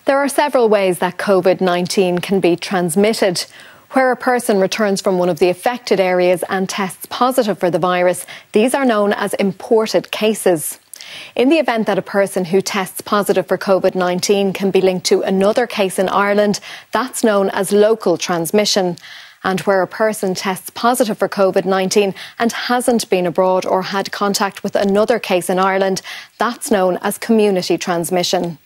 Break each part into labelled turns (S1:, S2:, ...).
S1: There are several ways that Covid-19 can be transmitted. Where a person returns from one of the affected areas and tests positive for the virus, these are known as imported cases. In the event that a person who tests positive for Covid-19 can be linked to another case in Ireland, that's known as local transmission. And where a person tests positive for Covid-19 and hasn't been abroad or had contact with another case in Ireland, that's known as community transmission.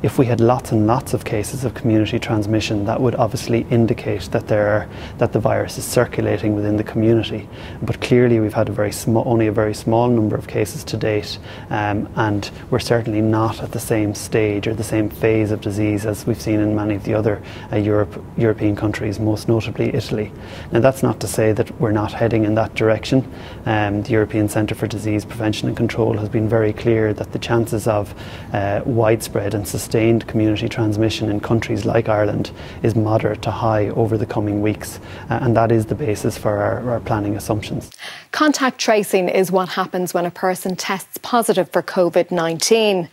S2: If we had lots and lots of cases of community transmission, that would obviously indicate that the virus is circulating within the community. But clearly we've had only a very small number of cases to date, and we're certainly not at the same stage or the same phase of disease as we've seen in many of the other European countries, most notably Italy. Now that's not to say that we're not heading in that direction. The European Centre for Disease Prevention and Control has been very clear that the chances of widespread and sustained community transmission in countries like Ireland is moderate to high over the coming weeks, and that is the basis for our planning assumptions.
S1: Contact tracing is what happens when a person tests positive for Covid-19.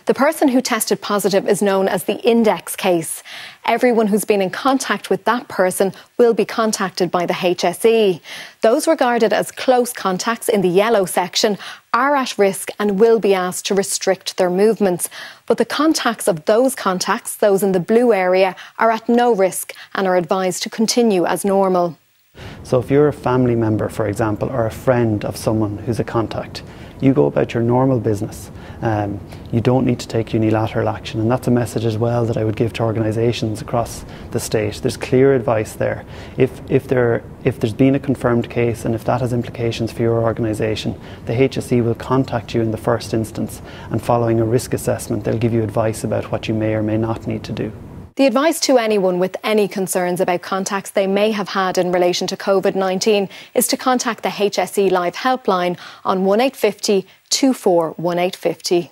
S1: The person who tested positive is known as the index case. Everyone who's been in contact with that person will be contacted by the HSE. Those regarded as close contacts in the yellow section are at risk and will be asked to restrict their movements. But the contacts of those contacts, those in the blue area, are at no risk and are advised to continue as normal.
S2: So if you're a family member, for example, or a friend of someone who's a contact, you go about your normal business. You don't need to take unilateral action, and that's a message as well that I would give to organisations across the state. There's clear advice there. If there's been a confirmed case and if that has implications for your organisation, the HSE will contact you in the first instance, and following a risk assessment they'll give you advice about what you may or may not need to do.
S1: The advice to anyone with any concerns about contacts they may have had in relation to Covid-19 is to contact the HSE Live helpline on 1850 24 1850.